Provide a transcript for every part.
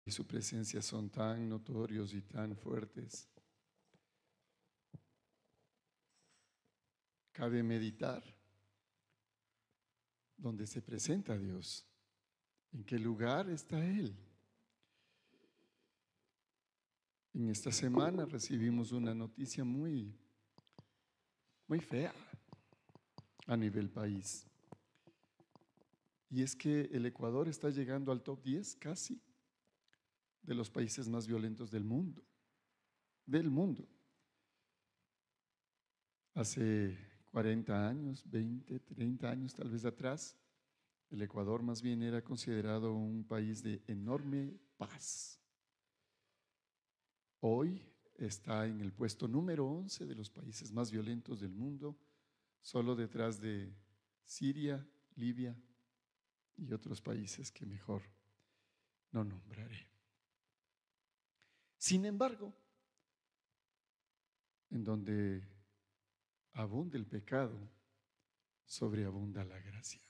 y su presencia son tan notorios y tan fuertes. Cabe meditar dónde se presenta Dios, en qué lugar está Él. En esta semana recibimos una noticia muy fea a nivel país. Y es que el Ecuador está llegando al top 10 casi de los países más violentos del mundo. Hace 40 años, 20, 30 años tal vez atrás, el Ecuador más bien era considerado un país de enorme paz. Hoy está en el puesto número 11 de los países más violentos del mundo, solo detrás de Siria, Libia y otros países que mejor no nombraré. Sin embargo, en donde abunda el pecado, sobreabunda la gracia.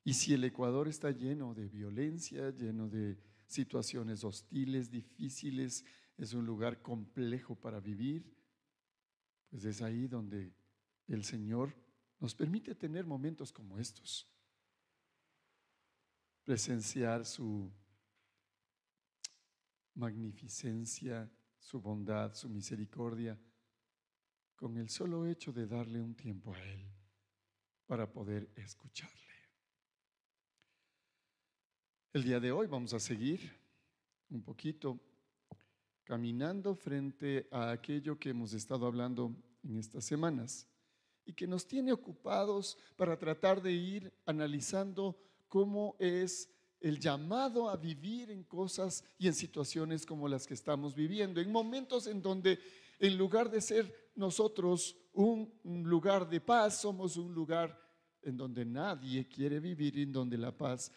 Y si el Ecuador está lleno de violencia, lleno de situaciones hostiles, difíciles, es un lugar complejo para vivir, pues es ahí donde el Señor nos permite tener momentos como estos, presenciar su magnificencia, su bondad, su misericordia, con el solo hecho de darle un tiempo a Él para poder escucharle. El día de hoy vamos a seguir un poquito caminando frente a aquello que hemos estado hablando en estas semanas y que nos tiene ocupados para tratar de ir analizando cómo es el llamado a vivir en cosas y en situaciones como las que estamos viviendo, en momentos en donde en lugar de ser nosotros un lugar de paz, somos un lugar en donde nadie quiere vivir y en donde la paz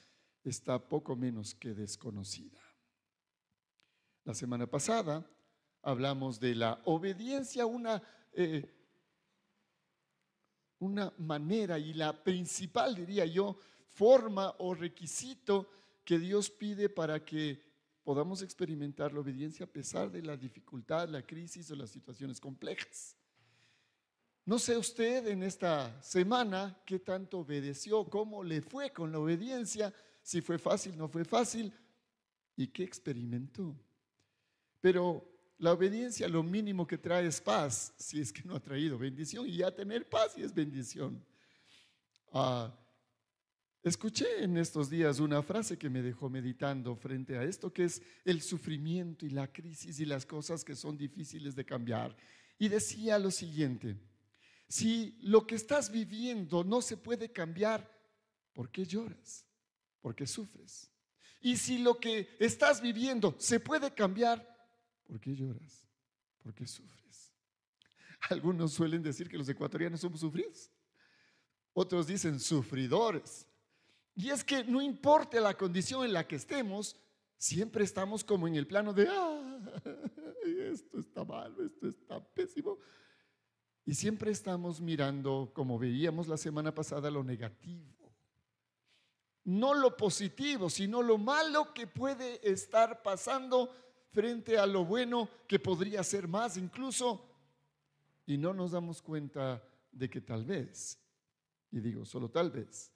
está poco menos que desconocida. La semana pasada hablamos de la obediencia, una manera y la principal, diría yo, forma o requisito que Dios pide para que podamos experimentar la obediencia a pesar de la dificultad, la crisis o las situaciones complejas. No sé usted en esta semana qué tanto obedeció, cómo le fue con la obediencia, si fue fácil, no fue fácil y qué experimentó. Pero la obediencia lo mínimo que trae es paz, si es que no ha traído bendición, y ya tener paz y es bendición. Escuché en estos días una frase que me dejó meditando frente a esto, que es el sufrimiento y la crisis y las cosas que son difíciles de cambiar. Y decía lo siguiente: si lo que estás viviendo no se puede cambiar, ¿por qué lloras? ¿Por qué sufres? Y si lo que estás viviendo se puede cambiar, ¿por qué lloras? ¿Por qué sufres? Algunos suelen decir que los ecuatorianos somos sufridos. Otros dicen sufridores. Y es que no importa la condición en la que estemos, siempre estamos como en el plano de esto está malo, esto está pésimo. Y siempre estamos mirando, como veíamos la semana pasada, lo negativo. No lo positivo, sino lo malo que puede estar pasando frente a lo bueno que podría ser más incluso. Y no nos damos cuenta de que tal vez, y digo solo tal vez,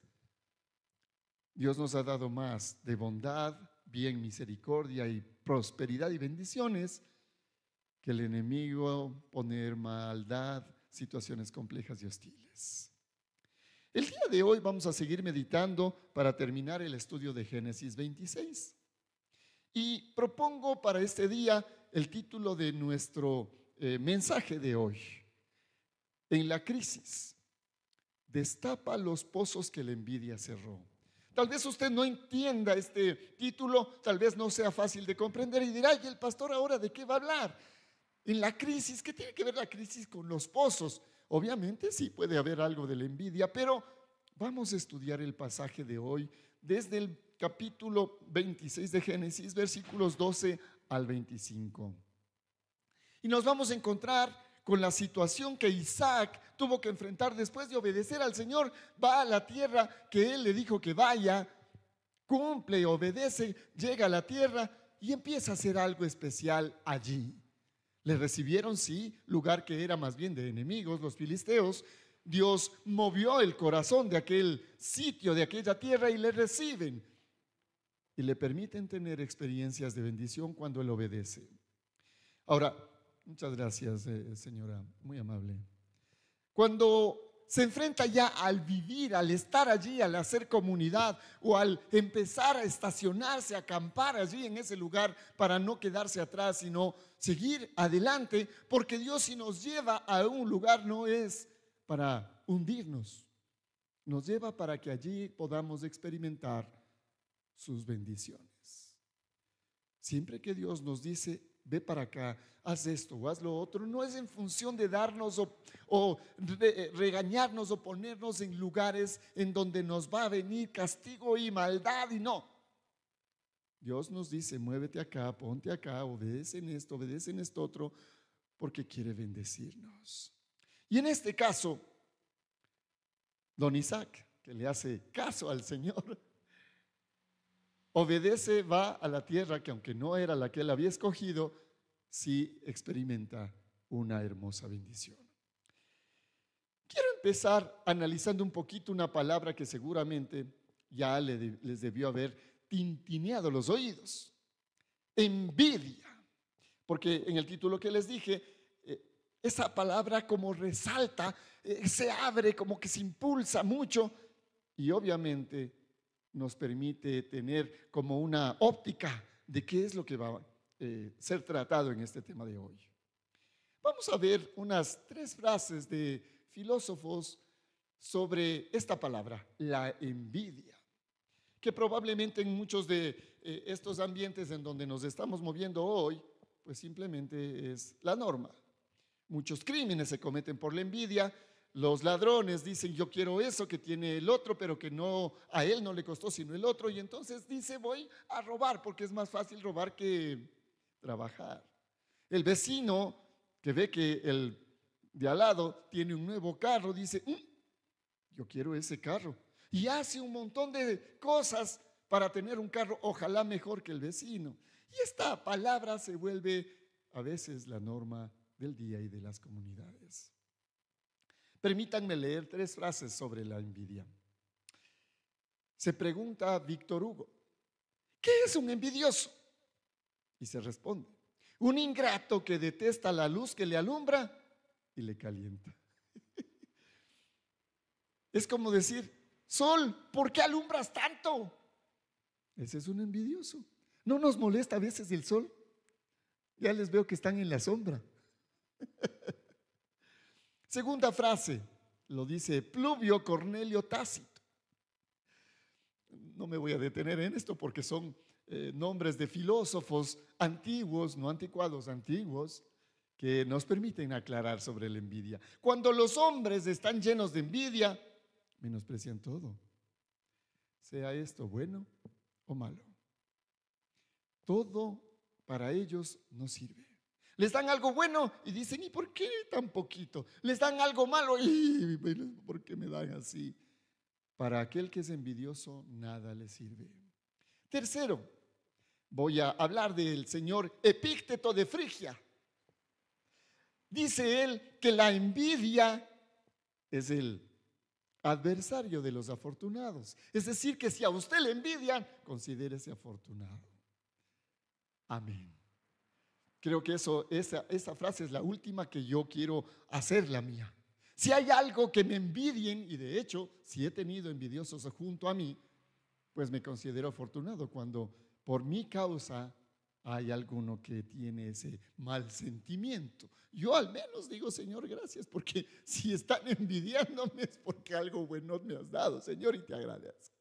Dios nos ha dado más de bondad, bien, misericordia y prosperidad y bendiciones que el enemigo poner maldad, situaciones complejas y hostiles. El día de hoy vamos a seguir meditando para terminar el estudio de Génesis 26. Y propongo para este día el título de nuestro mensaje de hoy: en la crisis, destapa los pozos que la envidia cerró. Tal vez usted no entienda este título, tal vez no sea fácil de comprender y dirá: ¿y el pastor ahora de qué va a hablar? En la crisis, ¿qué tiene que ver la crisis con los pozos? Obviamente sí puede haber algo de la envidia, pero vamos a estudiar el pasaje de hoy desde el capítulo 26 de Génesis, versículos 12 al 25. Y nos vamos a encontrar con la situación que Isaac tuvo que enfrentar después de obedecer al Señor. Va a la tierra que Él le dijo que vaya, cumple, obedece, llega a la tierra y empieza a hacer algo especial allí. Le recibieron, sí, lugar que era más bien de enemigos, los filisteos. Dios movió el corazón de aquel sitio, de aquella tierra, y le reciben y le permiten tener experiencias de bendición cuando él obedece. Ahora, muchas gracias, señora, muy amable. Cuando se enfrenta ya al vivir, al estar allí, al hacer comunidad o al empezar a estacionarse, a acampar allí en ese lugar para no quedarse atrás, sino seguir adelante, porque Dios, si nos lleva a un lugar, no es para hundirnos, nos lleva para que allí podamos experimentar sus bendiciones. Siempre que Dios nos dice, ve para acá, haz esto o haz lo otro, no es en función de darnos o regañarnos o ponernos en lugares en donde nos va a venir castigo y maldad, y no. Dios nos dice, muévete acá, ponte acá, obedece en esto otro, porque quiere bendecirnos. Y en este caso, don Isaac, que le hace caso al Señor, obedece, va a la tierra que, aunque no era la que él había escogido, sí experimenta una hermosa bendición. Quiero empezar analizando un poquito una palabra que seguramente ya les debió haber tintineado los oídos: envidia. Porque en el título que les dije, esa palabra como resalta, se abre, como que se impulsa mucho, y obviamente nos permite tener como una óptica de qué es lo que va a ser tratado en este tema de hoy. Vamos a ver unas 3 frases de filósofos sobre esta palabra, la envidia, que probablemente en muchos de estos ambientes en donde nos estamos moviendo hoy, pues simplemente es la norma. Muchos crímenes se cometen por la envidia. Los ladrones dicen, yo quiero eso que tiene el otro, pero que no, a él no le costó sino el otro, y entonces dice, voy a robar porque es más fácil robar que trabajar. El vecino que ve que el de al lado tiene un nuevo carro, dice, yo quiero ese carro, y hace un montón de cosas para tener un carro, ojalá mejor que el vecino. Y esta palabra se vuelve a veces la norma del día y de las comunidades. Permítanme leer 3 frases sobre la envidia. Se pregunta Víctor Hugo, ¿qué es un envidioso? Y se responde, un ingrato que detesta la luz que le alumbra y le calienta. Es como decir, sol, ¿por qué alumbras tanto? Ese es un envidioso. ¿No nos molesta a veces el sol? Ya les veo que están en la sombra. Segunda frase, lo dice Pluvio Cornelio Tácito. No me voy a detener en esto porque son nombres de filósofos antiguos, no anticuados, antiguos, que nos permiten aclarar sobre la envidia. Cuando los hombres están llenos de envidia, menosprecian todo, sea esto bueno o malo. Todo para ellos no sirve. Les dan algo bueno y dicen, ¿y por qué tan poquito? Les dan algo malo y ¿por qué me dan así? Para aquel que es envidioso, nada le sirve. Tercero, voy a hablar del señor Epícteto de Frigia. Dice él que la envidia es el adversario de los afortunados. Es decir, que si a usted le envidian, considérese afortunado. Amén. Creo que esa frase es la última que yo quiero hacer la mía. Si hay algo que me envidien, y de hecho, si he tenido envidiosos junto a mí, pues me considero afortunado cuando por mi causa hay alguno que tiene ese mal sentimiento. Yo al menos digo, Señor, gracias, porque si están envidiándome es porque algo bueno me has dado, Señor, y te agradezco.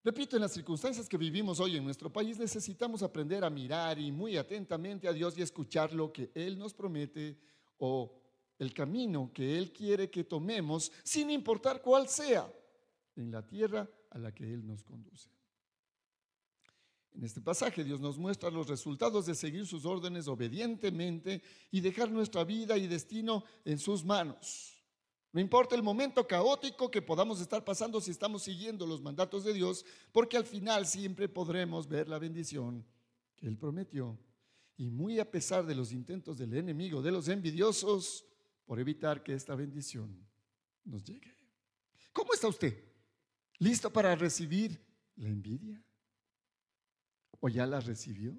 Repito, en las circunstancias que vivimos hoy en nuestro país, necesitamos aprender a mirar y muy atentamente a Dios y escuchar lo que Él nos promete o el camino que Él quiere que tomemos, sin importar cuál sea, en la tierra a la que Él nos conduce. En este pasaje Dios nos muestra los resultados de seguir sus órdenes obedientemente y dejar nuestra vida y destino en sus manos. No importa el momento caótico que podamos estar pasando si estamos siguiendo los mandatos de Dios, porque al final siempre podremos ver la bendición que Él prometió. Y muy a pesar de los intentos del enemigo, de los envidiosos, por evitar que esta bendición nos llegue. ¿Cómo está usted? ¿Listo para recibir la envidia? ¿O ya la recibió?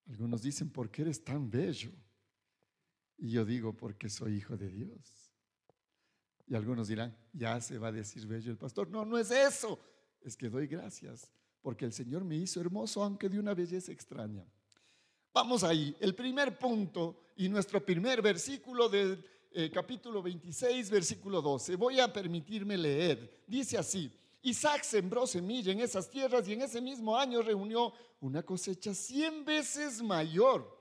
Algunos dicen, ¿por qué eres tan bello? Y yo digo, porque soy hijo de Dios. Y algunos dirán, ya se va a decir bello el pastor. No, no es eso. Es que doy gracias, porque el Señor me hizo hermoso, aunque de una belleza extraña. Vamos ahí, el primer punto y nuestro primer versículo del capítulo 26, versículo 12. Voy a permitirme leer. Dice así: Isaac sembró semilla en esas tierras y en ese mismo año reunió una cosecha 100 veces mayor.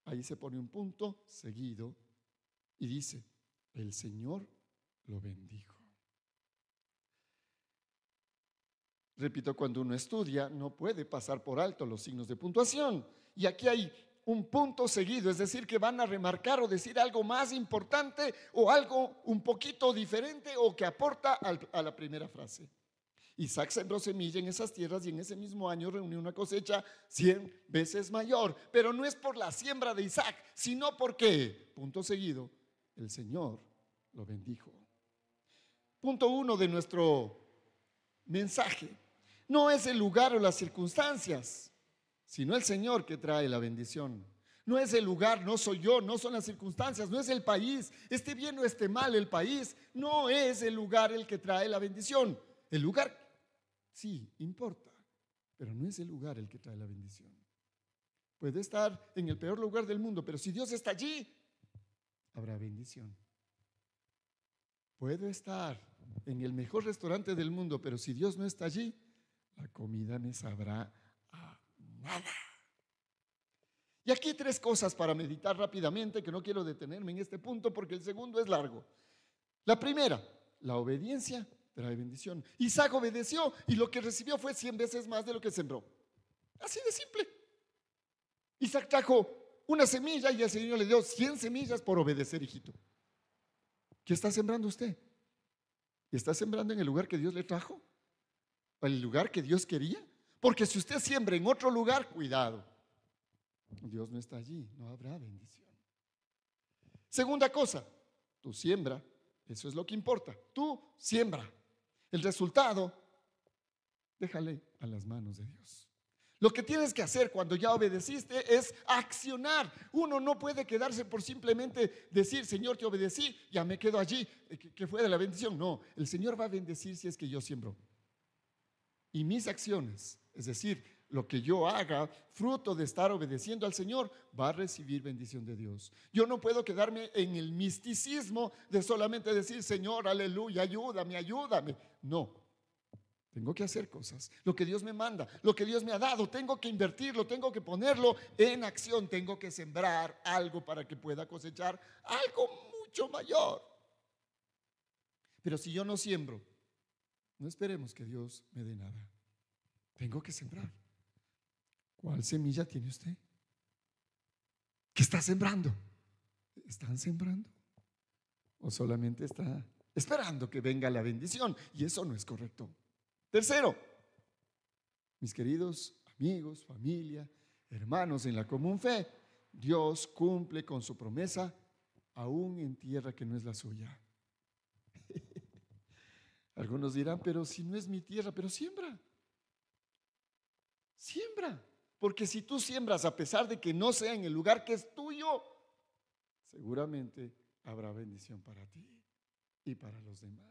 Ahí se pone un punto seguido y dice: el Señor lo bendijo. Repito, cuando uno estudia no puede pasar por alto los signos de puntuación. Y aquí hay un punto seguido, es decir, que van a remarcar o decir algo más importante o algo un poquito diferente o que aporta a la primera frase. Isaac sembró semilla en esas tierras y en ese mismo año reunió una cosecha 100 veces mayor. Pero no es por la siembra de Isaac, sino porque, punto seguido, el Señor lo bendijo. Punto 1 de nuestro mensaje: no es el lugar o las circunstancias, sino el Señor que trae la bendición. No es el lugar, no soy yo, no son las circunstancias, no es el país, esté bien o esté mal el país, no es el lugar el que trae la bendición. El lugar sí importa, pero no es el lugar el que trae la bendición. Puede estar en el peor lugar del mundo, pero si Dios está allí, habrá bendición. Puedo estar en el mejor restaurante del mundo, pero si Dios no está allí, la comida me sabrá a nada. Y aquí 3 cosas para meditar rápidamente, que no quiero detenerme en este punto porque el segundo es largo. La primera, la obediencia trae bendición. Isaac obedeció y lo que recibió fue 100 veces más de lo que sembró. Así de simple. Isaac trajo una semilla y el Señor le dio 100 semillas por obedecer, hijito. ¿Qué está sembrando usted? ¿Está sembrando en el lugar que Dios le trajo? ¿O en el lugar que Dios quería? Porque si usted siembra en otro lugar, cuidado, Dios no está allí, no habrá bendición. Segunda cosa, tú siembra, eso es lo que importa. Tú siembra. El resultado, déjale a las manos de Dios. Lo que tienes que hacer cuando ya obedeciste es accionar. Uno no puede quedarse por simplemente decir, Señor, te obedecí, ya me quedo allí, que fue de la bendición. No, el Señor va a bendecir si es que yo siembro. Y mis acciones, es decir, lo que yo haga, fruto de estar obedeciendo al Señor, va a recibir bendición de Dios. Yo no puedo quedarme en el misticismo de solamente decir, Señor, aleluya, ayúdame, ayúdame. No. Tengo que hacer cosas, lo que Dios me manda, lo que Dios me ha dado, tengo que invertirlo, tengo que ponerlo en acción, tengo que sembrar algo para que pueda cosechar algo mucho mayor. Pero si yo no siembro, no esperemos que Dios me dé nada. Tengo que sembrar. ¿Cuál semilla tiene usted? ¿Qué está sembrando? ¿Están sembrando? ¿O solamente está esperando que venga la bendición? Y eso no es correcto. Tercero, mis queridos amigos, familia, hermanos en la común fe, Dios cumple con su promesa aún en tierra que no es la suya. Algunos dirán, pero si no es mi tierra, pero siembra. Siembra, porque si tú siembras a pesar de que no sea en el lugar que es tuyo, seguramente habrá bendición para ti y para los demás.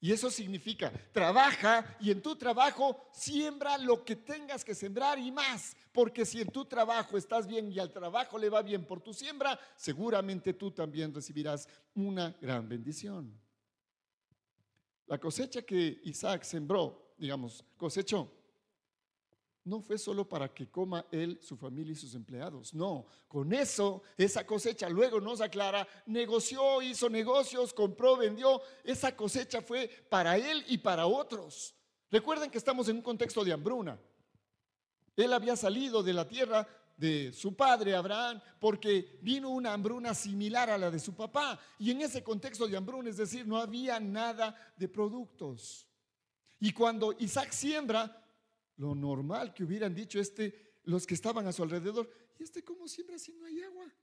Y eso significa, trabaja y en tu trabajo siembra lo que tengas que sembrar y más, porque si en tu trabajo estás bien y al trabajo le va bien por tu siembra, seguramente tú también recibirás una gran bendición. La cosecha que Isaac sembró, cosechó, no fue solo para que coma él, su familia y sus empleados. No, con eso, esa cosecha, luego nos aclara, negoció, hizo negocios, compró, vendió. Esa cosecha fue para él y para otros. Recuerden que estamos en un contexto de hambruna. Él había salido de la tierra de su padre Abraham, porque vino una hambruna similar a la de su papá. Y en ese contexto de hambruna, es decir, no había nada de productos. Y cuando Isaac siembra, lo normal que hubieran dicho los que estaban a su alrededor: ¿y cómo siembra si no hay agua?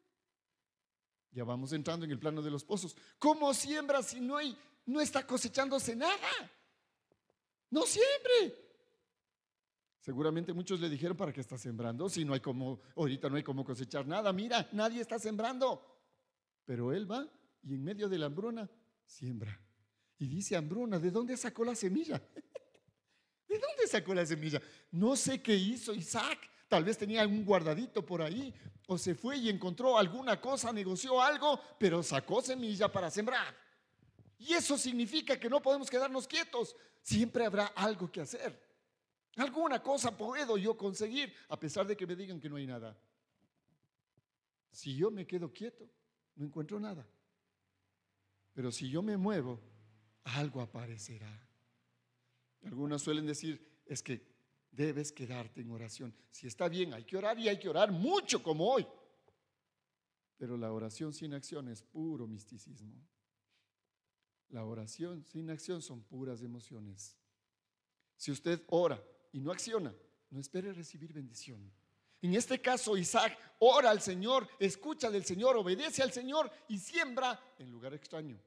Ya vamos entrando en el plano de los pozos. ¿Cómo siembra si no está cosechándose nada? No siembre. Seguramente muchos le dijeron: ¿para qué está sembrando? Si no hay ahorita no hay cómo cosechar nada. Mira, nadie está sembrando. Pero él va y en medio de la hambruna siembra. Y dice hambruna, ¿de dónde sacó la semilla? ¿De dónde sacó la semilla? No sé qué hizo Isaac. Tal vez tenía un guardadito por ahí, o se fue y encontró alguna cosa, negoció algo, pero sacó semilla para sembrar. Y eso significa que no podemos quedarnos quietos. Siempre habrá algo que hacer. Alguna cosa puedo yo conseguir, a pesar de que me digan que no hay nada. Si yo me quedo quieto, no encuentro nada. Pero si yo me muevo, algo aparecerá. Algunos suelen decir: es que debes quedarte en oración. Si está bien, hay que orar, y hay que orar mucho como hoy. Pero la oración sin acción es puro misticismo. La oración sin acción son puras emociones. Si usted ora y no acciona, no espere recibir bendición. En este caso, Isaac ora al Señor, escucha del Señor, obedece al Señor y siembra en lugar extraño,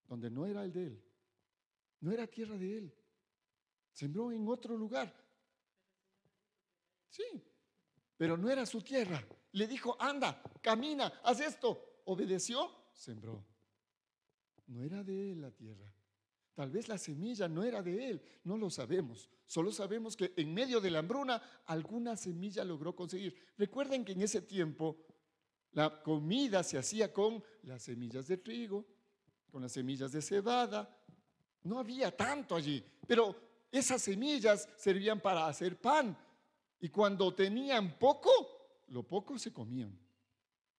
donde no era el de él, no era tierra de él. Sembró en otro lugar. Sí, pero no era su tierra. Le dijo: anda, camina, haz esto. Obedeció, sembró. No era de él la tierra. Tal vez la semilla no era de él, no lo sabemos. Solo sabemos que en medio de la hambruna alguna semilla logró conseguir. Recuerden que en ese tiempo la comida se hacía con las semillas de trigo, con las semillas de cebada. No había tanto allí, pero esas semillas servían para hacer pan. Y cuando tenían poco, lo poco se comían.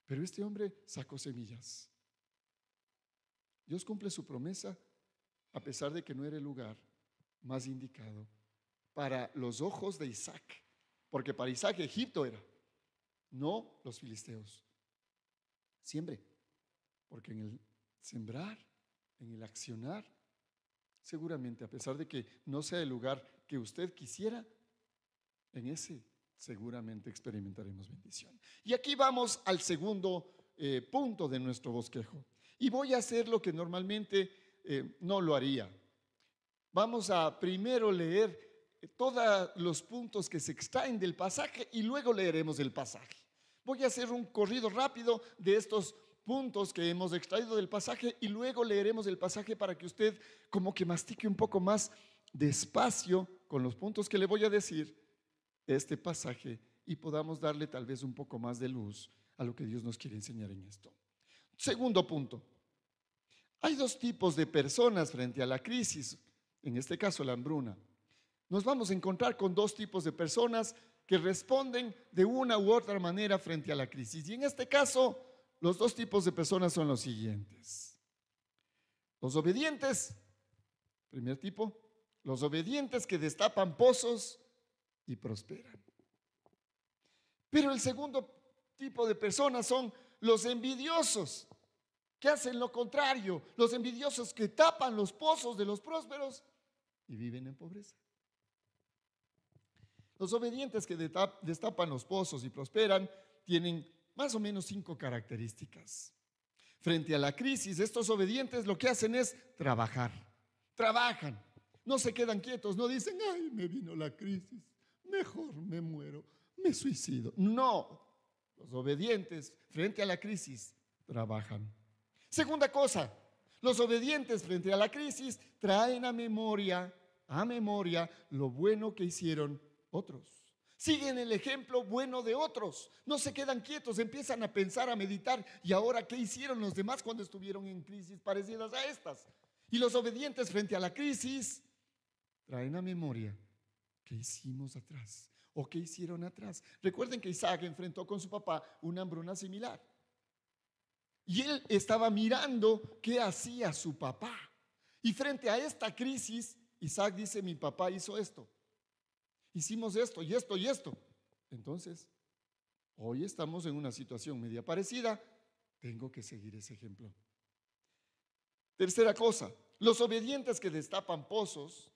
Pero este hombre sacó semillas. Dios cumple su promesa, a pesar de que no era el lugar más indicado para los ojos de Isaac, porque para Isaac Egipto era, no los filisteos. Siembre, porque en el sembrar, en el accionar, seguramente, a pesar de que no sea el lugar que usted quisiera, en ese seguramente experimentaremos bendición. Y aquí vamos al segundo punto de nuestro bosquejo. Y voy a hacer lo que normalmente no lo haría. Vamos a primero leer todos los puntos que se extraen del pasaje y luego leeremos el pasaje. Voy a hacer un corrido rápido de estos puntos que hemos extraído del pasaje y luego leeremos el pasaje para que usted como que mastique un poco más despacio con los puntos que le voy a decir este pasaje y podamos darle tal vez un poco más de luz a lo que Dios nos quiere enseñar en esto. Segundo punto. Hay dos tipos de personas frente a la crisis, en este caso la hambruna. Nos vamos a encontrar con dos tipos de personas que responden de una u otra manera frente a la crisis. Y en este caso, los dos tipos de personas son los siguientes. Los obedientes, primer tipo, los obedientes que destapan pozos y prosperan. Pero el segundo tipo de personas son los envidiosos, que hacen lo contrario, los envidiosos que tapan los pozos de los prósperos y viven en pobreza. Los obedientes que destapan los pozos y prosperan tienen más o menos 5 características. Frente a la crisis, estos obedientes lo que hacen es trabajar. Trabajan, no se quedan quietos, no dicen: ay, me vino la crisis, mejor me muero, me suicido. No, los obedientes frente a la crisis trabajan. Segunda cosa, los obedientes frente a la crisis traen a memoria lo bueno que hicieron otros. Siguen el ejemplo bueno de otros. No se quedan quietos, empiezan a pensar, a meditar. ¿Y ahora qué hicieron los demás cuando estuvieron en crisis parecidas a estas? Y los obedientes frente a la crisis traen a memoria qué hicimos atrás o qué hicieron atrás. Recuerden que Isaac enfrentó con su papá una hambruna similar. Y él estaba mirando qué hacía su papá. Y frente a esta crisis, Isaac dice: mi papá hizo esto, hicimos esto y esto y esto. Entonces, hoy estamos en una situación media parecida. Tengo que seguir ese ejemplo. Tercera cosa, los obedientes que destapan pozos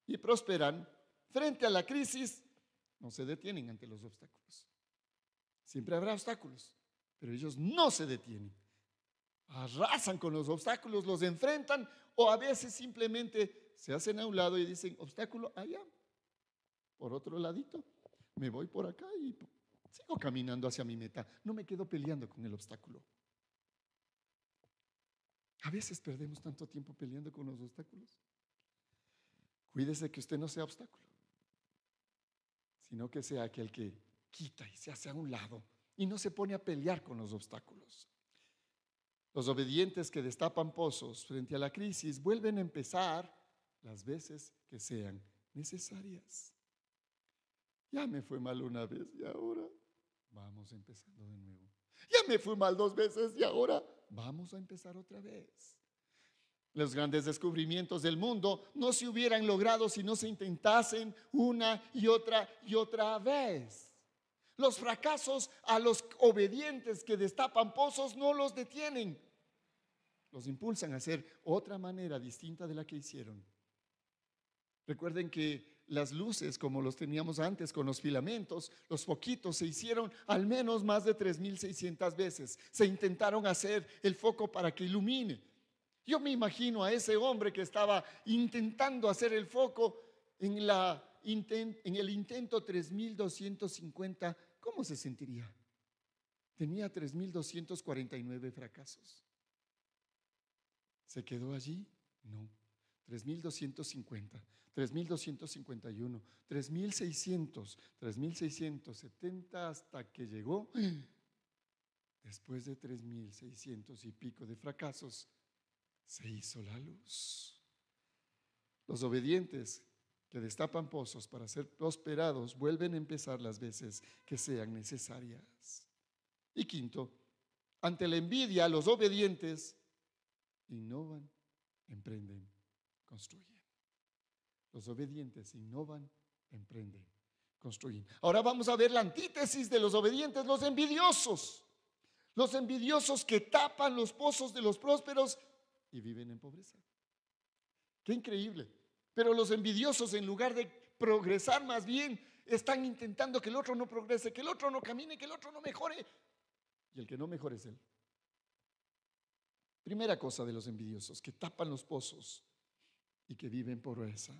y prosperan frente a la crisis no se detienen ante los obstáculos. Siempre habrá obstáculos, pero ellos no se detienen. Arrasan con los obstáculos, los enfrentan o a veces simplemente se hacen a un lado y dicen, obstáculo allá, por otro ladito, me voy por acá y sigo caminando hacia mi meta. No me quedo peleando con el obstáculo. A veces perdemos tanto tiempo peleando con los obstáculos. Cuídese que usted no sea obstáculo, sino que sea aquel que quita y se hace a un lado y no se pone a pelear con los obstáculos. Los obedientes que destapan pozos frente a la crisis vuelven a empezar las veces que sean necesarias. Ya me fue mal una vez y ahora vamos empezando de nuevo. Ya me fue mal 2 veces y ahora vamos a empezar otra vez. Los grandes descubrimientos del mundo no se hubieran logrado si no se intentasen una y otra vez. Los fracasos a los obedientes que destapan pozos no los detienen. Los impulsan a hacer otra manera distinta de la que hicieron. Recuerden que las luces, como los teníamos antes con los filamentos, los foquitos se hicieron al menos más de 3,600 veces. Se intentaron hacer el foco para que ilumine. Yo me imagino a ese hombre que estaba intentando hacer el foco en el intento 3,250. ¿Cómo se sentiría? Tenía 3,249 fracasos. ¿Se quedó allí? No. 3,250, 3,251, 3,600, 3,670 hasta que llegó. Después de 3,600 y pico de fracasos, se hizo la luz. Los obedientes que destapan pozos para ser prosperados vuelven a empezar las veces que sean necesarias. Y quinto, ante la envidia, los obedientes innovan, emprenden, construyen. Los obedientes innovan, emprenden, construyen. Ahora vamos a ver la antítesis de los obedientes, los envidiosos. Los envidiosos que tapan los pozos de los prósperos y viven en pobreza. Qué increíble. Pero los envidiosos, en lugar de progresar, más bien están intentando que el otro no progrese, que el otro no camine, que el otro no mejore. Y el que no mejore es él. Primera cosa de los envidiosos, que tapan los pozos y que viven pobreza.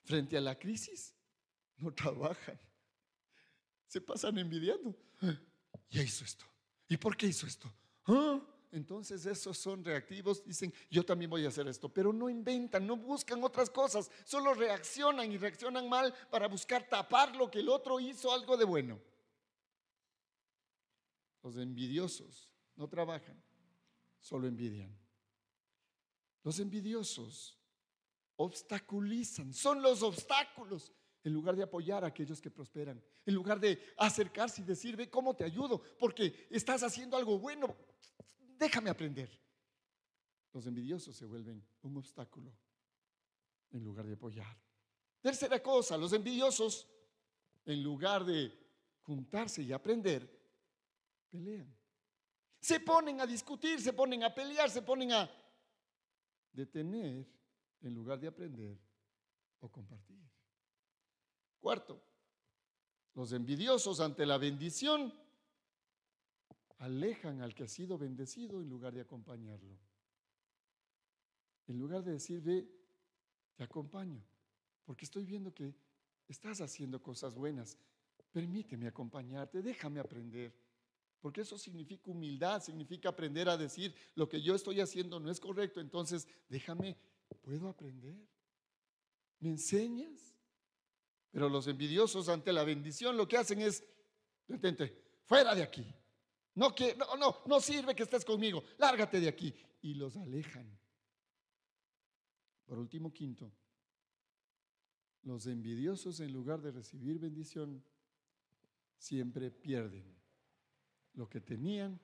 Frente a la crisis, no trabajan. Se pasan envidiando. Ya hizo esto. ¿Y por qué hizo esto? Entonces esos son reactivos, dicen, yo también voy a hacer esto, pero no inventan, no buscan otras cosas, solo reaccionan y reaccionan mal para buscar tapar lo que el otro hizo algo de bueno. Los envidiosos no trabajan, solo envidian. Los envidiosos obstaculizan, son los obstáculos. En lugar de apoyar a aquellos que prosperan, en lugar de acercarse y decir, ve cómo te ayudo, porque estás haciendo algo bueno, déjame aprender. Los envidiosos se vuelven un obstáculo en lugar de apoyar. Tercera cosa, los envidiosos, en lugar de juntarse y aprender, pelean. Se ponen a discutir, se ponen a pelear, se ponen a detener en lugar de aprender o compartir. Cuarto, los envidiosos ante la bendición alejan al que ha sido bendecido en lugar de acompañarlo. En lugar de decir, ve, te acompaño, porque estoy viendo que estás haciendo cosas buenas. Permíteme acompañarte, déjame aprender. Porque eso significa humildad, significa aprender a decir, lo que yo estoy haciendo no es correcto, entonces déjame, puedo aprender. ¿Me enseñas? Pero los envidiosos ante la bendición lo que hacen es, detente, fuera de aquí. No sirve que estés conmigo, lárgate de aquí. Y los alejan. Por último, quinto, los envidiosos en lugar de recibir bendición siempre pierden lo que tenían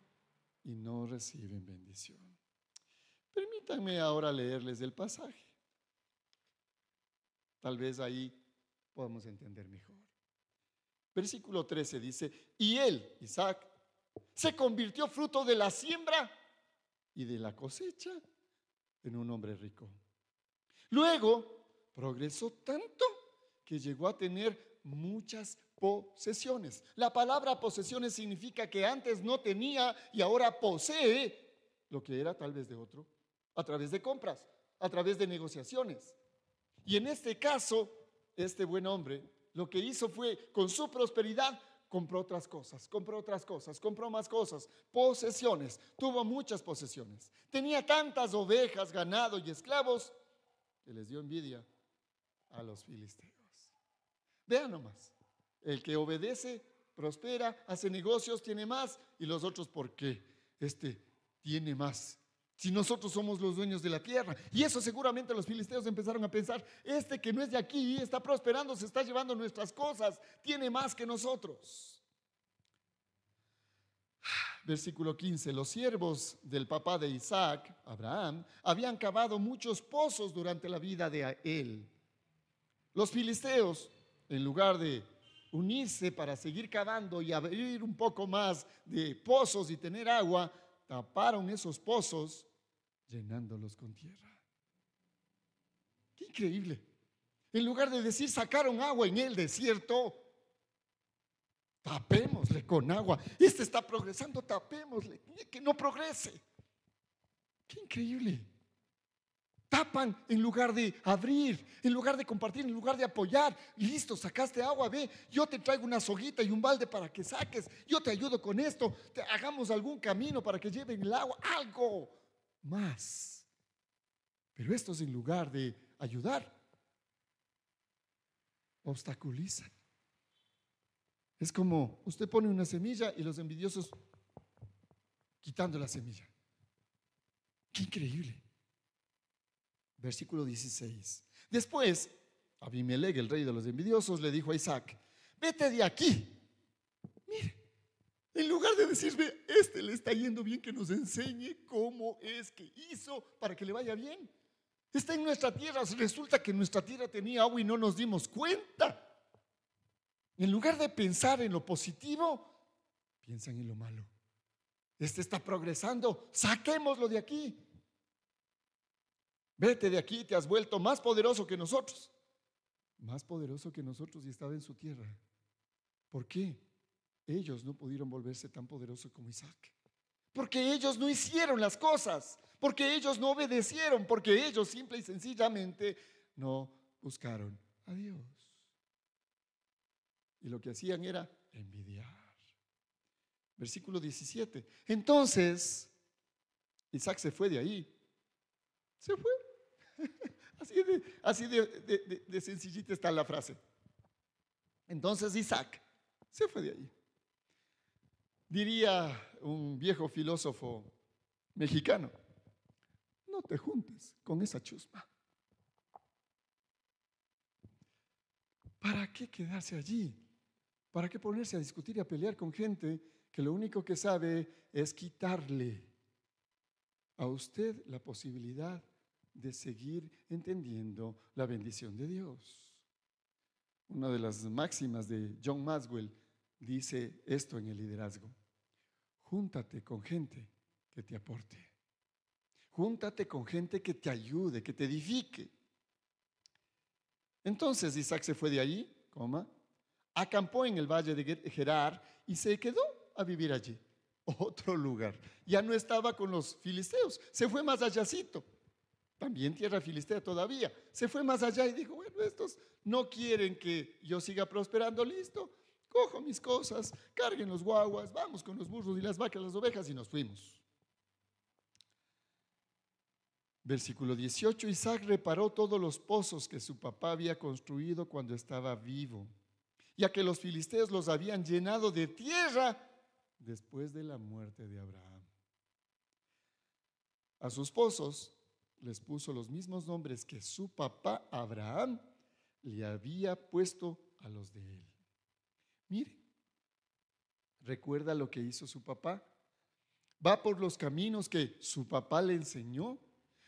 y no reciben bendición. Permítanme ahora leerles el pasaje. Tal vez ahí podamos entender mejor. Versículo 13 dice, y él, Isaac, se convirtió fruto de la siembra y de la cosecha en un hombre rico. Luego progresó tanto que llegó a tener muchas posesiones. La palabra posesiones significa que antes no tenía y ahora posee lo que era tal vez de otro, a través de compras, a través de negociaciones. Y en este caso, este buen hombre lo que hizo fue, con su prosperidad, compró otras cosas, compró más cosas, posesiones, tuvo muchas posesiones. Tenía tantas ovejas, ganado y esclavos que les dio envidia a los filisteos. Vean nomás, el que obedece, prospera, hace negocios, tiene más, y los otros, ¿por qué? Este tiene más. Si nosotros somos los dueños de la tierra. Y eso seguramente los filisteos empezaron a pensar, este que no es de aquí, está prosperando, se está llevando nuestras cosas, tiene más que nosotros. Versículo 15, los siervos del papá de Isaac, Abraham, habían cavado muchos pozos durante la vida de él. Los filisteos, en lugar de unirse para seguir cavando y abrir un poco más de pozos y tener agua, taparon esos pozos llenándolos con tierra. Qué increíble. En lugar de decir sacaron agua en el desierto, tapémosle con agua. Este está progresando, tapémosle, que no progrese. Qué increíble. Tapan en lugar de abrir, en lugar de compartir, en lugar de apoyar. Listo, sacaste agua, ve, yo te traigo una soguita y un balde para que saques. Yo te ayudo con esto, hagamos algún camino para que lleven el agua, algo más. Pero estos, en lugar de ayudar, obstaculizan. Es como usted pone una semilla y los envidiosos quitando la semilla. Qué increíble. Versículo 16. Después, Abimelech, el rey de los envidiosos, le dijo a Isaac, vete de aquí. Mire, en lugar de decirme, este le está yendo bien, que nos enseñe cómo es que hizo para que le vaya bien. Está en nuestra tierra, resulta que nuestra tierra tenía agua y no nos dimos cuenta. En lugar de pensar en lo positivo, piensan en lo malo. Este está progresando, saquémoslo de aquí. Vete de aquí, te has vuelto más poderoso que nosotros. Más poderoso que nosotros y estaba en su tierra. ¿Por qué? Ellos no pudieron volverse tan poderosos como Isaac. Porque ellos no hicieron las cosas. Porque ellos no obedecieron. Porque ellos simple y sencillamente no buscaron a Dios. Y lo que hacían era envidiar. Versículo 17. Entonces, Isaac se fue de ahí. Se fue. Así de sencillita está la frase. Entonces Isaac se fue de ahí. Diría un viejo filósofo mexicano, no te juntes con esa chusma. ¿Para qué quedarse allí? ¿Para qué ponerse a discutir y a pelear con gente que lo único que sabe es quitarle a usted la posibilidad de seguir entendiendo la bendición de Dios? Una de las máximas de John Maxwell dice esto en el liderazgo: júntate con gente que te aporte, júntate con gente que te ayude, que te edifique. Entonces Isaac se fue de allí, acampó en el valle de Gerar y se quedó a vivir allí. Otro lugar. Ya no estaba con los filisteos, se fue más allácito. También tierra filistea todavía. Se fue más allá y dijo, bueno, estos no quieren que yo siga prosperando, listo, cojo mis cosas, carguen los guaguas, vamos con los burros y las vacas, las ovejas, y nos fuimos. Versículo 18, Isaac reparó todos los pozos que su papá había construido cuando estaba vivo, ya que los filisteos los habían llenado de tierra después de la muerte de Abraham. A sus pozos les puso los mismos nombres que su papá Abraham le había puesto a los de él. Mire, ¿recuerda lo que hizo su papá? Va por los caminos que su papá le enseñó.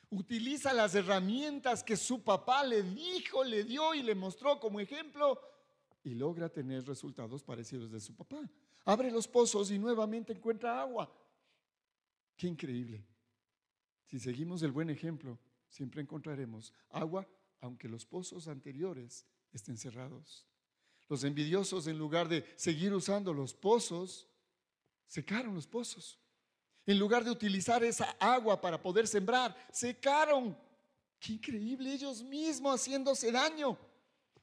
Utiliza las herramientas que su papá le dijo, le dio y le mostró como ejemplo. y logra tener resultados parecidos de su papá. Abre los pozos y nuevamente encuentra agua. Qué increíble. Si seguimos el buen ejemplo, siempre encontraremos agua, aunque los pozos anteriores estén cerrados. Los envidiosos, en lugar de seguir usando los pozos, secaron los pozos. En lugar de utilizar esa agua para poder sembrar, secaron. Qué increíble, ellos mismos haciéndose daño,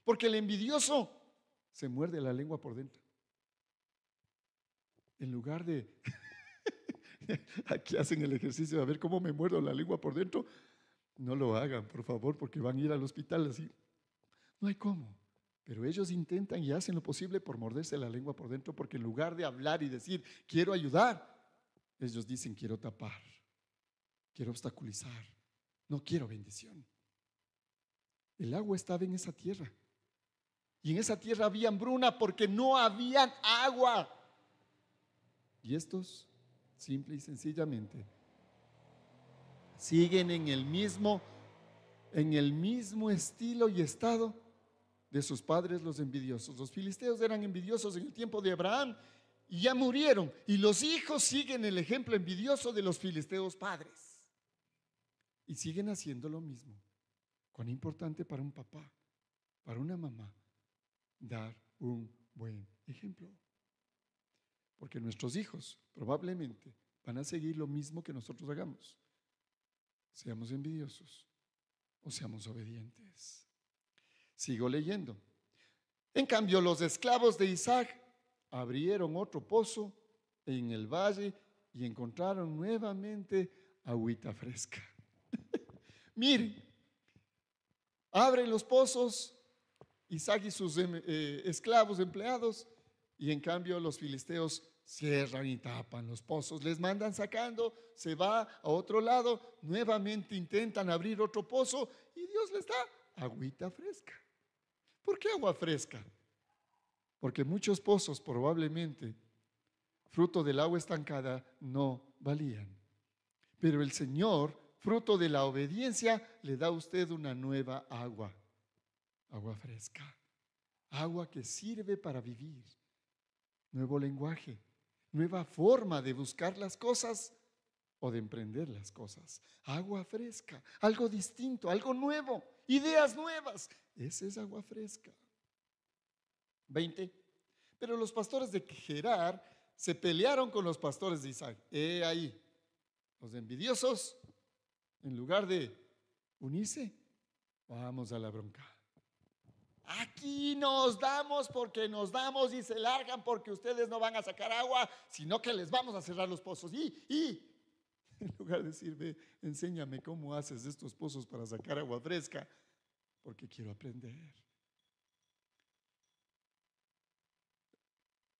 porque el envidioso se muerde la lengua por dentro. En lugar de, aquí hacen el ejercicio de ver cómo me muerdo la lengua por dentro, no lo hagan, por favor, porque van a ir al hospital así. No hay cómo. Pero ellos intentan y hacen lo posible por morderse la lengua por dentro, porque en lugar de hablar y decir, quiero ayudar, ellos dicen, quiero tapar, quiero obstaculizar, no quiero bendición. El agua estaba en esa tierra. Y en esa tierra había hambruna porque no habían agua. Y estos, simple y sencillamente, siguen en el mismo estilo y estado de sus padres, los envidiosos. Los filisteos eran envidiosos en el tiempo de Abraham y ya murieron. Y los hijos siguen el ejemplo envidioso de los filisteos padres. Y siguen haciendo lo mismo. Cuán importante para un papá, para una mamá, dar un buen ejemplo. Porque nuestros hijos probablemente van a seguir lo mismo que nosotros hagamos. Seamos envidiosos o seamos obedientes. Sigo leyendo. En cambio, los esclavos de Isaac abrieron otro pozo en el valle y encontraron nuevamente agüita fresca. Miren, abren los pozos Isaac y sus esclavos empleados, y en cambio los filisteos cierran y tapan los pozos, les mandan sacando, se va a otro lado, nuevamente intentan abrir otro pozo y Dios les da agüita fresca. ¿Por qué agua fresca? Porque muchos pozos probablemente, fruto del agua estancada, no valían. Pero el Señor, fruto de la obediencia, le da a usted una nueva agua. Agua fresca, agua que sirve para vivir, nuevo lenguaje, nueva forma de buscar las cosas o de emprender las cosas. Agua fresca, algo distinto, algo nuevo, ideas nuevas. Esa es agua fresca. 20. Pero los pastores de Gerar se pelearon con los pastores de Isaac. Ahí, los envidiosos, en lugar de unirse, vamos a la bronca. Aquí nos damos porque nos damos y se largan porque ustedes no van a sacar agua, sino que les vamos a cerrar los pozos. Y en lugar de decir, ve, enséñame cómo haces estos pozos para sacar agua fresca, porque quiero aprender.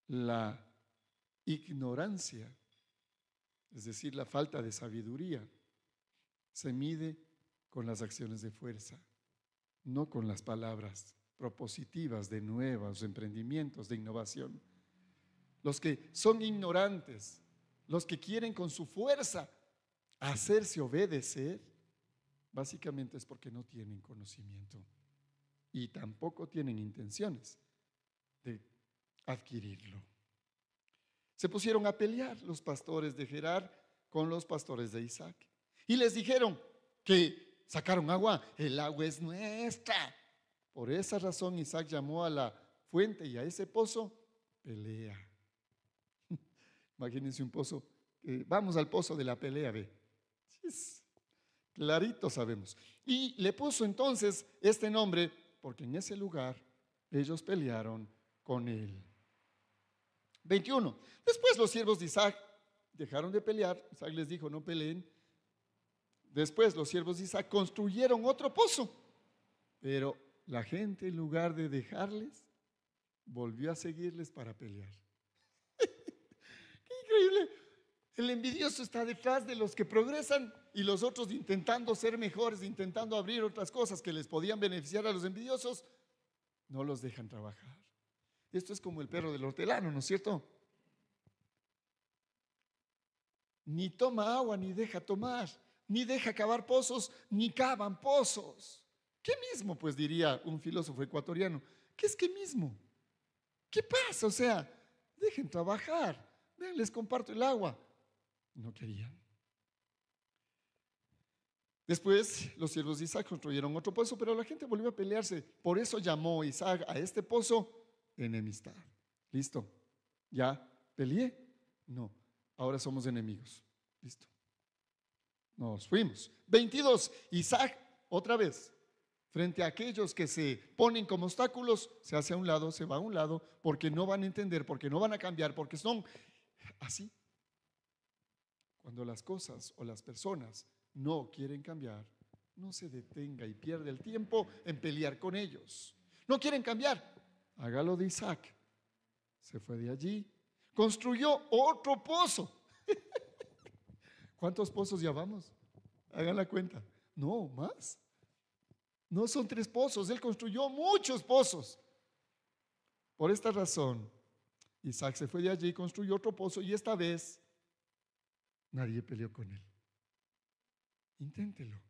La ignorancia, es decir, la falta de sabiduría, se mide con las acciones de fuerza, no con las palabras propositivas de nuevos emprendimientos, de innovación. Los que son ignorantes, los que quieren con su fuerza hacerse obedecer, básicamente es porque no tienen conocimiento y tampoco tienen intenciones de adquirirlo. Se pusieron a pelear los pastores de Gerar con los pastores de Isaac y les dijeron que sacaron agua, el agua es nuestra. Por esa razón Isaac llamó a la fuente y a ese pozo pelea. Imagínense un pozo, vamos al pozo de la pelea, ve. Clarito sabemos. Y le puso entonces este nombre porque en ese lugar ellos pelearon con él. 21. Después los siervos de Isaac dejaron de pelear. Isaac les dijo, no peleen. Después los siervos de Isaac construyeron otro pozo, pero la gente, en lugar de dejarles, volvió a seguirles para pelear. ¡Qué increíble! El envidioso está detrás de los que progresan y los otros intentando ser mejores, intentando abrir otras cosas que les podían beneficiar a los envidiosos, no los dejan trabajar. Esto es como el perro del hortelano, ¿no es cierto? Ni toma agua, ni deja tomar, ni deja cavar pozos, ni cavan pozos. ¿Qué mismo? Pues diría un filósofo ecuatoriano. ¿Qué es qué mismo? ¿Qué pasa? O sea, dejen trabajar. Vean, les comparto el agua. No querían. Después los siervos de Isaac construyeron otro pozo, pero la gente volvió a pelearse. Por eso llamó Isaac a este pozo enemistad. Listo. ¿Ya peleé? No. Ahora somos enemigos. Listo. Nos fuimos. 22. Isaac, otra vez, frente a aquellos que se ponen como obstáculos, se hace a un lado, se va a un lado, porque no van a entender, porque no van a cambiar, porque son así. Cuando las cosas o las personas no quieren cambiar, no se detenga y pierde el tiempo en pelear con ellos. No quieren cambiar. Hágalo de Isaac. Se fue de allí, construyó otro pozo. ¿Cuántos pozos ya vamos? Hagan la cuenta. No, más. No son 3 pozos, él construyó muchos pozos. Por esta razón, Isaac se fue de allí y construyó otro pozo, y esta vez nadie peleó con él. Inténtelo.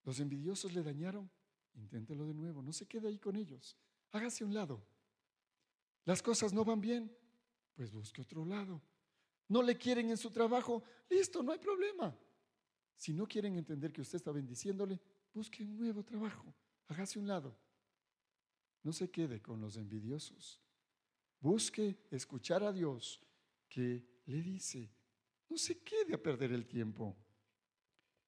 Los envidiosos le dañaron, inténtelo de nuevo. No se quede ahí con ellos. Hágase a un lado. Las cosas no van bien, pues busque otro lado. No le quieren en su trabajo, listo, no hay problema. Si no quieren entender que usted está bendiciéndole, busque un nuevo trabajo. Hágase a un lado. No se quede con los envidiosos. Busque escuchar a Dios que le dice. No se quede a perder el tiempo.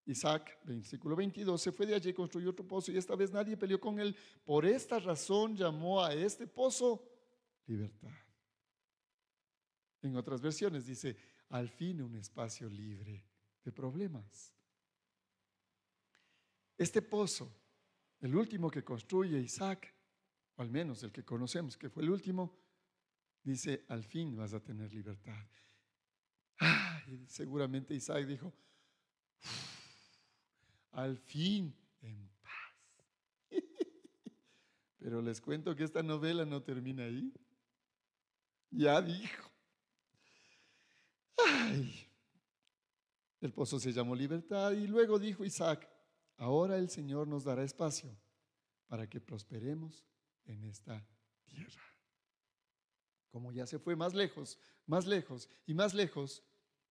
Isaac, versículo 22, se fue de allí y construyó otro pozo, y esta vez nadie peleó con él. Por esta razón llamó a este pozo libertad. En otras versiones dice, al fin un espacio libre de problemas. Este pozo, el último que construye Isaac, o al menos el que conocemos que fue el último, dice, al fin vas a tener libertad. Y seguramente Isaac dijo, al fin en paz. Pero les cuento que esta novela no termina ahí. Ya dijo. El pozo se llamó libertad, y luego dijo Isaac, ahora el Señor nos dará espacio para que prosperemos en esta tierra. Como ya se fue más lejos y más lejos,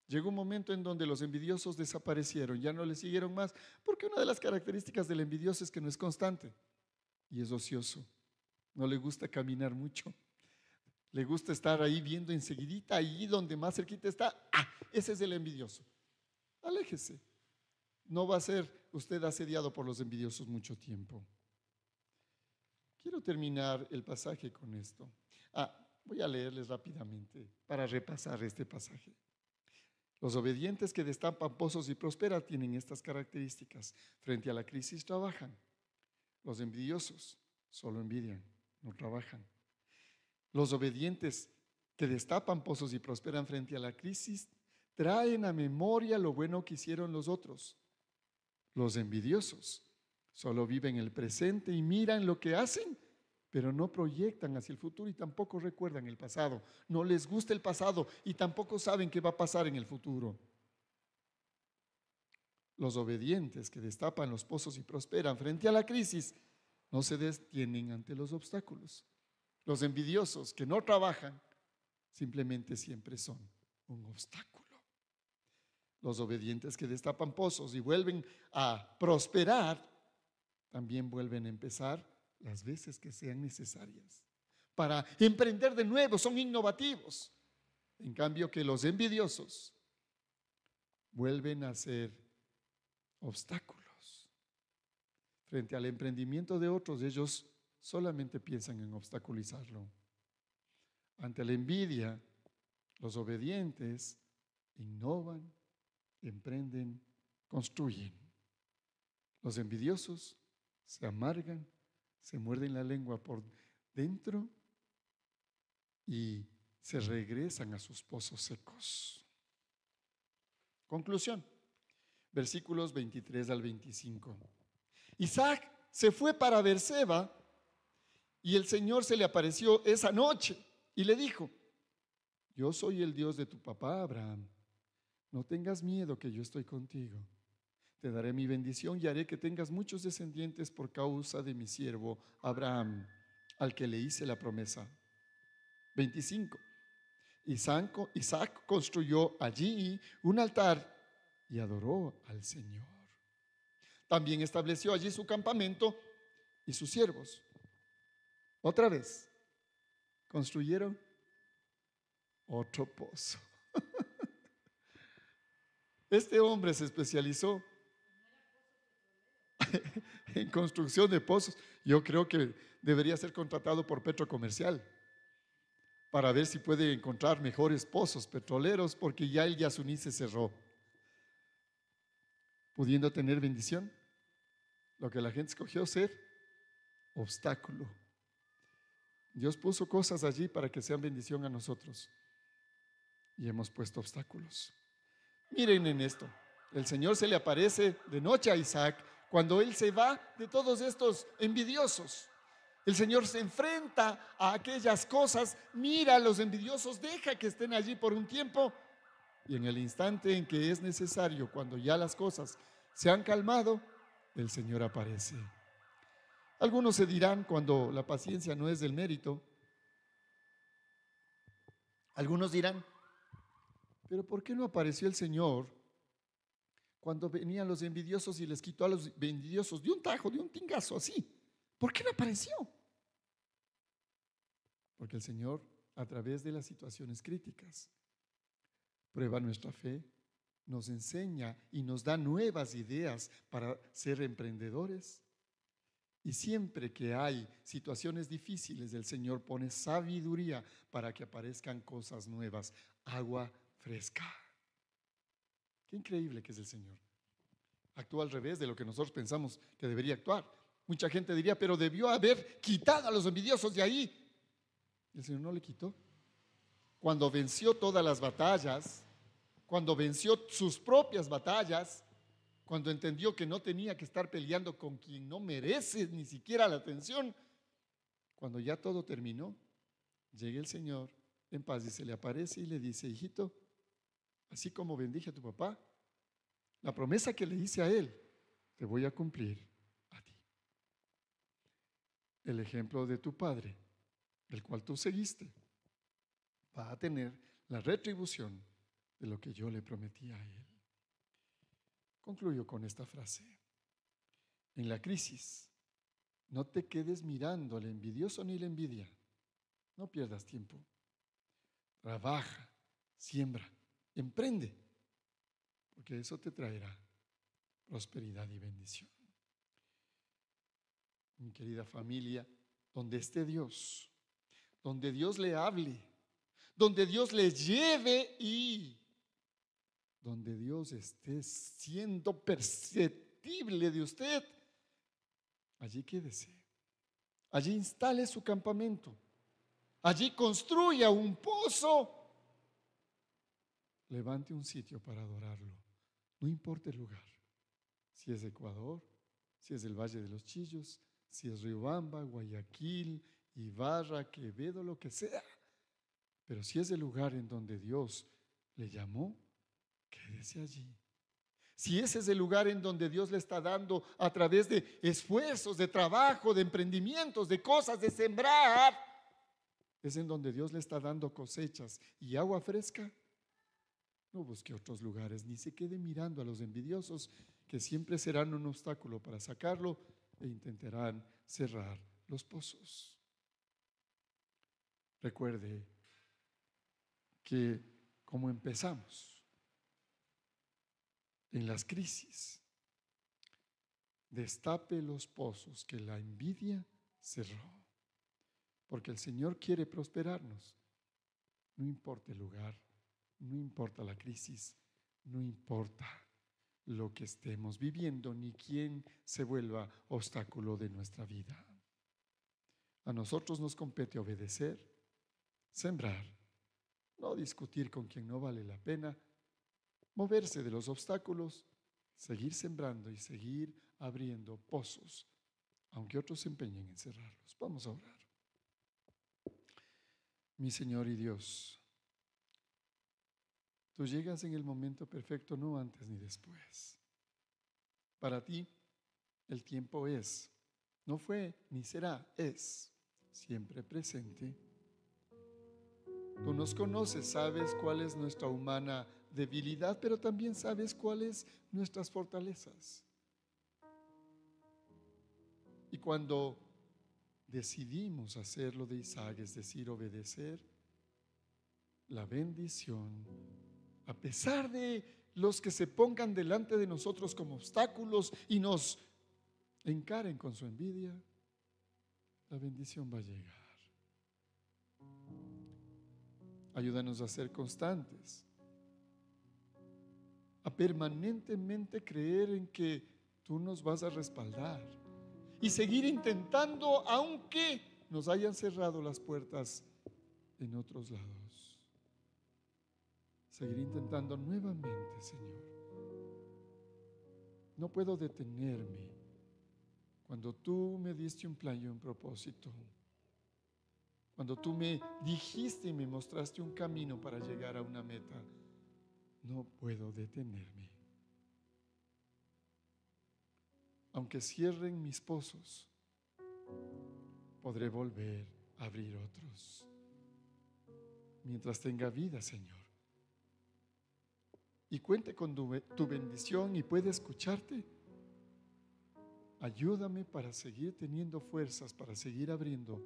llegó un momento en donde los envidiosos desaparecieron, ya no le siguieron más, porque una de las características del envidioso es que no es constante y es ocioso. No le gusta caminar mucho. Le gusta estar ahí viendo enseguidita, ahí donde más cerquita está. Ese es el envidioso. Aléjese. No va a ser usted asediado por los envidiosos mucho tiempo. Quiero terminar el pasaje con esto. Voy a leerles rápidamente para repasar este pasaje. Los obedientes que destapan pozos y prosperan tienen estas características. Frente a la crisis trabajan. Los envidiosos solo envidian, no trabajan. Los obedientes que destapan pozos y prosperan frente a la crisis traen a memoria lo bueno que hicieron los otros. Los envidiosos solo viven el presente y miran lo que hacen, pero no proyectan hacia el futuro y tampoco recuerdan el pasado. No les gusta el pasado y tampoco saben qué va a pasar en el futuro. Los obedientes que destapan los pozos y prosperan frente a la crisis no se detienen ante los obstáculos. Los envidiosos que no trabajan simplemente siempre son un obstáculo. Los obedientes que destapan pozos y vuelven a prosperar también vuelven a empezar las veces que sean necesarias para emprender de nuevo, son innovativos. En cambio que los envidiosos vuelven a ser obstáculos. Frente al emprendimiento de otros, ellos solamente piensan en obstaculizarlo. Ante la envidia, los obedientes innovan, emprenden, construyen. Los envidiosos se amargan, se muerden la lengua por dentro y se regresan a sus pozos secos. Conclusión, versículos 23 al 25. Isaac se fue para Beerseba y el Señor se le apareció esa noche y le dijo, yo soy el Dios de tu papá Abraham, no tengas miedo que yo estoy contigo. Te daré mi bendición y haré que tengas muchos descendientes por causa de mi siervo Abraham, al que le hice la promesa. 25. Isaac construyó allí un altar y adoró al Señor. También estableció allí su campamento y sus siervos. Otra vez, construyeron otro pozo. Este hombre se especializó en construcción de pozos. Yo creo que debería ser contratado por Petrocomercial para ver si puede encontrar mejores pozos petroleros, porque ya el Yasuní se cerró, pudiendo tener bendición. Lo que la gente escogió ser obstáculo. Dios puso cosas allí para que sean bendición a nosotros y hemos puesto obstáculos. Miren en esto, el Señor se le aparece de noche a Isaac cuando él se va de todos estos envidiosos. El Señor se enfrenta a aquellas cosas, mira a los envidiosos, deja que estén allí por un tiempo y en el instante en que es necesario, cuando ya las cosas se han calmado, el Señor aparece. Algunos se dirán, cuando la paciencia no es del mérito, algunos dirán, pero ¿por qué no apareció el Señor cuando venían los envidiosos y les quitó a los envidiosos de un tajo, de un tingazo así? ¿Por qué no apareció? Porque el Señor, a través de las situaciones críticas, prueba nuestra fe, nos enseña y nos da nuevas ideas para ser emprendedores. Y siempre que hay situaciones difíciles, el Señor pone sabiduría para que aparezcan cosas nuevas, agua fresca. Qué increíble que es el Señor. Actúa al revés de lo que nosotros pensamos que debería actuar. Mucha gente diría, pero debió haber quitado a los envidiosos de ahí. El Señor no le quitó. Cuando venció todas las batallas, cuando venció sus propias batallas, cuando entendió que no tenía que estar peleando con quien no merece ni siquiera la atención, cuando ya todo terminó, llega el Señor en paz y se le aparece y le dice, hijito, así como bendije a tu papá, la promesa que le hice a él, te voy a cumplir a ti. El ejemplo de tu padre, el cual tú seguiste, va a tener la retribución de lo que yo le prometí a él. Concluyo con esta frase. En la crisis, no te quedes mirando al envidioso ni la envidia. No pierdas tiempo. Trabaja, siembra, emprende, porque eso te traerá prosperidad y bendición. Mi querida familia, donde esté Dios, donde Dios le hable, donde Dios le lleve y donde Dios esté siendo perceptible de usted, allí quédese, allí instale su campamento, allí construya un pozo, levante un sitio para adorarlo, no importa el lugar, si es Ecuador, si es el Valle de los Chillos, si es Riobamba, Guayaquil, Ibarra, Quevedo, lo que sea, pero si es el lugar en donde Dios le llamó, quédese allí. Si ese es el lugar en donde Dios le está dando a través de esfuerzos, de trabajo, de emprendimientos, de cosas, de sembrar, es en donde Dios le está dando cosechas y agua fresca, no busque otros lugares, ni se quede mirando a los envidiosos que siempre serán un obstáculo para sacarlo e intentarán cerrar los pozos. Recuerde que como empezamos en las crisis, destape los pozos que la envidia cerró, porque el Señor quiere prosperarnos, no importa el lugar, no importa la crisis, no importa lo que estemos viviendo, ni quién se vuelva obstáculo de nuestra vida. A nosotros nos compete obedecer, sembrar, no discutir con quien no vale la pena, moverse de los obstáculos, seguir sembrando y seguir abriendo pozos, aunque otros se empeñen en cerrarlos. Vamos a orar. Mi Señor y Dios, tú llegas en el momento perfecto, no antes ni después. Para ti, el tiempo es, no fue ni será, es siempre presente. Tú nos conoces, sabes cuál es nuestra humana debilidad, pero también sabes cuáles nuestras fortalezas. Y cuando decidimos hacer lo de Isaac, es decir, obedecer, la bendición, a pesar de los que se pongan delante de nosotros como obstáculos y nos encaren con su envidia, la bendición va a llegar. Ayúdanos a ser constantes, a permanentemente creer en que tú nos vas a respaldar y seguir intentando aunque nos hayan cerrado las puertas en otros lados. Seguir intentando nuevamente, Señor. No puedo detenerme cuando tú me diste un plan y un propósito. Cuando tú me dijiste y me mostraste un camino para llegar a una meta, no puedo detenerme. Aunque cierren mis pozos, podré volver a abrir otros. Mientras tenga vida, Señor. Y cuente con tu bendición y pueda escucharte. Ayúdame para seguir teniendo fuerzas, para seguir abriendo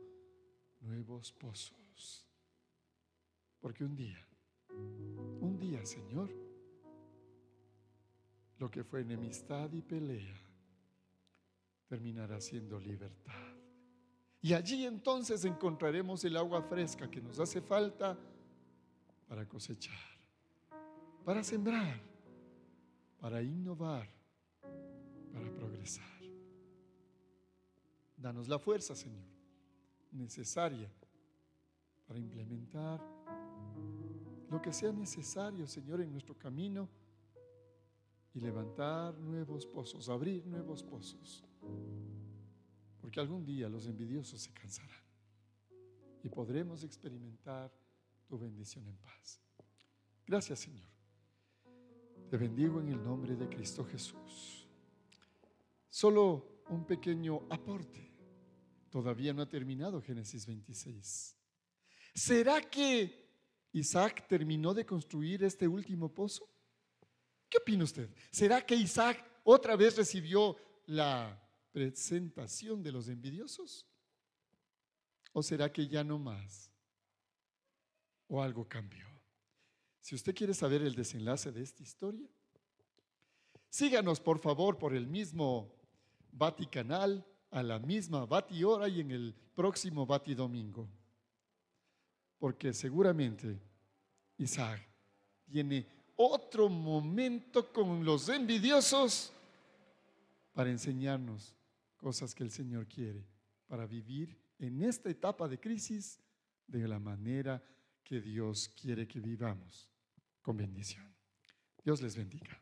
nuevos pozos. Porque un día, Señor, lo que fue enemistad y pelea terminará siendo libertad. Y allí entonces encontraremos el agua fresca que nos hace falta para cosechar, para sembrar, para innovar, para progresar. Danos la fuerza, Señor, necesaria para implementar lo que sea necesario, Señor, en nuestro camino y levantar nuevos pozos, abrir nuevos pozos. Porque algún día los envidiosos se cansarán y podremos experimentar tu bendición en paz. Gracias, Señor. Te bendigo en el nombre de Cristo Jesús. Solo un pequeño aporte. Todavía no ha terminado Génesis 26. ¿Será que Isaac terminó de construir este último pozo? ¿Qué opina usted? ¿Será que Isaac otra vez recibió la presentación de los envidiosos? ¿O será que ya no más? ¿O algo cambió? Si usted quiere saber el desenlace de esta historia, síganos por favor por el mismo Vaticanal, a la misma Vati hora y en el próximo Vati domingo. Porque seguramente Isaac tiene otro momento con los envidiosos para enseñarnos cosas que el Señor quiere para vivir en esta etapa de crisis de la manera que Dios quiere que vivamos, con bendición. Dios les bendiga.